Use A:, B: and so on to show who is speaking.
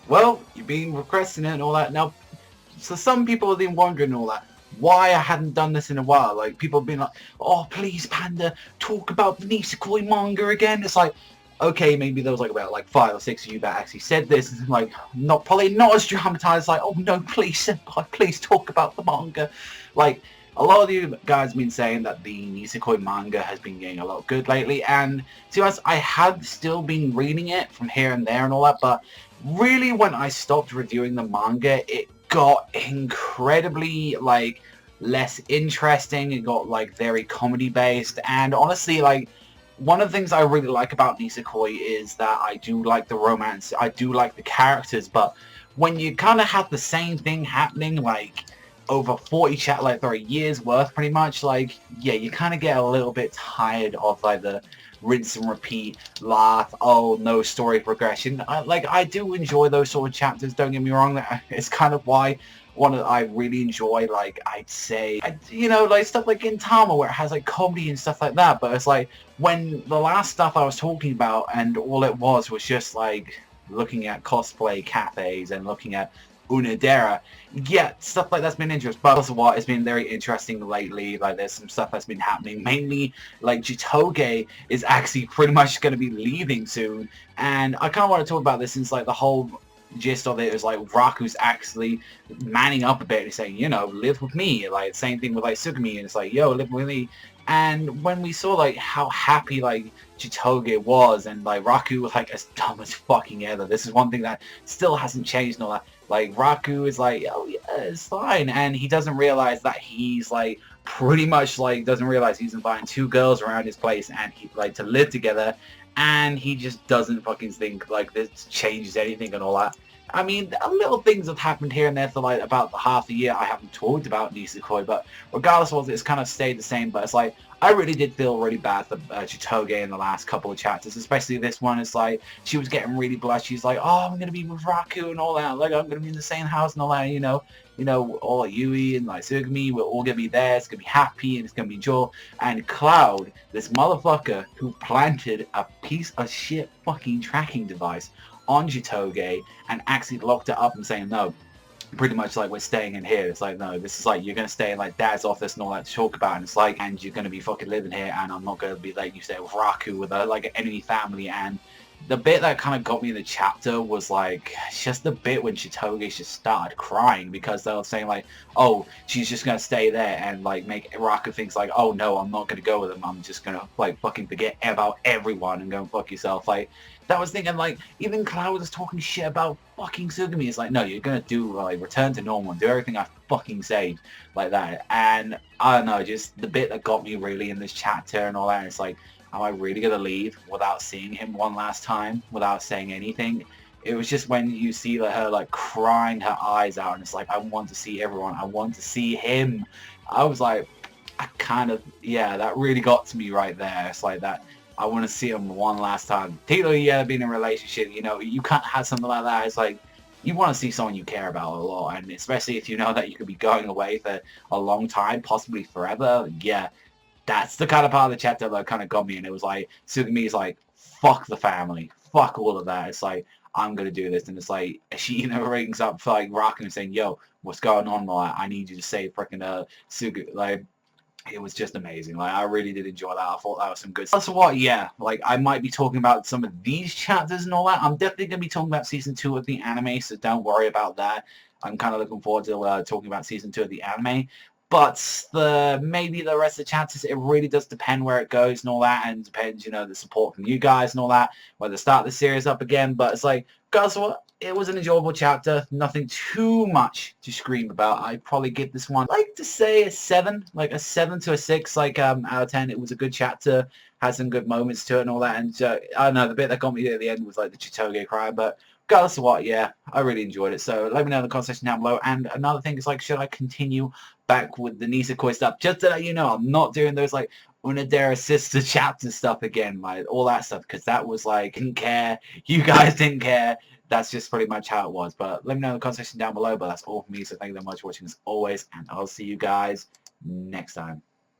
A: well, you've been requesting it and all that. Now, so some people have been wondering all that, why I hadn't done this in a while. Like, people have been like, oh, please, Panda, talk about the Nisekoi manga again. It's like, okay, maybe there was like about like 5 or 6 of you that actually said this. And like, probably not as dramatized. Like, oh no, please, senpai, please talk about the manga. Like, a lot of you guys have been saying that the Nisekoi manga has been getting a lot good lately, and to be honest, I have still been reading it from here and there and all that, but really when I stopped reviewing the manga, it got incredibly, like, less interesting. It got, like, very comedy based, and honestly, like, one of the things I really like about Nisekoi is that I do like the romance, I do like the characters, but when you kind of have the same thing happening, like, over 40 like, for a year's worth, pretty much, like, yeah, you kind of get a little bit tired of, like, the rinse and repeat, laugh, oh, no story progression. I do enjoy those sort of chapters, don't get me wrong. It's kind of why I really enjoy, like, I'd say, you know, like, stuff like Gintama, where it has, like, comedy and stuff like that, but it's like, when the last stuff I was talking about, and all it was just, like, looking at cosplay cafes and looking at Unadera, yeah, stuff like that's been interesting. But also what, it's been very interesting lately. Like, there's some stuff that's been happening. Mainly, like, Chitoge is actually pretty much going to be leaving soon. And I kind of want to talk about this since, like, the whole gist of it is, like, Raku's actually manning up a bit and saying, you know, live with me. Like, same thing with, like, Sugumi, and it's like, yo, live with me. And when we saw, like, how happy, like, Chitoge was, and, like, Raku was, like, as dumb as fucking ever. This is one thing that still hasn't changed and all that. Like, Raku is like, oh yeah, it's fine, and he doesn't realize that he's, like, pretty much, like, doesn't realize he's inviting 2 girls around his place, and he, like, to live together, and he just doesn't fucking think, like, this changes anything and all that. I mean, little things have happened here and there for, like, about the half a year I haven't talked about Nisekoi, but regardless of it, it's kind of stayed the same. But it's like, I really did feel really bad for Chitoge in the last couple of chapters, especially this one. It's like, she was getting really blushed. She's like, oh, I'm going to be with Raku and all that. Like, I'm going to be in the same house and all that, you know. All like Yui and like Sugumi, we're all going to be there. It's going to be happy and it's going to be joy. And Cloud, this motherfucker who planted a piece of shit fucking tracking device on Chitoge and actually locked it up and saying, no, pretty much like, we're staying in here. It's like, no, this is like, you're going to stay in like Dad's office and all that to talk about, and it's like, and you're going to be fucking living here, and I'm not going to be letting you stay with Raku, with a, like, an enemy family. And the bit that kind of got me in the chapter was like, just the bit when Chitoge just started crying because they were saying like, oh, she's just going to stay there, and like make Raku thinks like, oh no, I'm not going to go with him, I'm just going to like fucking forget about everyone and go and fuck yourself. Like, that was thinking, like, even Cloud was talking shit about fucking Sugumi. It's like, no, you're gonna do, like, return to normal and do everything I fucking said, like that. And I don't know, just the bit that got me really in this chapter and all that, it's like, am I really gonna leave without seeing him one last time, without saying anything? It was just when you see her, like, crying her eyes out, and it's like, I want to see everyone, I want to see him. I was like, I kind of, yeah, that really got to me right there. It's like that. I want to see him one last time. Tito, yeah, being in a relationship, you know, you can't have something like that. It's like, you want to see someone you care about a lot, and especially if you know that you could be going away for a long time, possibly forever. Yeah, that's the kind of part of the chapter that kind of got me, and it was like, Sugumi's like, fuck the family, fuck all of that. It's like, I'm gonna do this, and it's like, she rings up for like Raku and saying, yo, what's going on? Like, I need you to save freaking Sugu, like, it was just amazing. Like, I really did enjoy that. I thought that was some good stuff. So what, yeah, like, I might be talking about some of these chapters and all that. I'm definitely going to be talking about Season 2 of the anime, so don't worry about that. I'm kind of looking forward to talking about Season 2 of the anime. But maybe the rest of the chapters, it really does depend where it goes and all that, and depends, you know, the support from you guys and all that, whether start the series up again. But it's like, guys, what? It was an enjoyable chapter, nothing too much to scream about. I'd probably give this one, I'd like to say a 7, like a 7 to a 6, like out of 10. It was a good chapter, had some good moments to it and all that, and I don't know, the bit that got me at the end was like the Chitoge cry, but regardless of what, yeah, I really enjoyed it. So let me know in the comment section down below. And another thing is, like, should I continue back with the Nisekoi stuff? Just to let you know, I'm not doing those like Unadera sister chapter stuff again, like all that stuff, because that was like, didn't care, you guys didn't care. That's just pretty much how it was. But let me know in the comment section down below. But that's all from me. So thank you very much for watching as always, and I'll see you guys next time.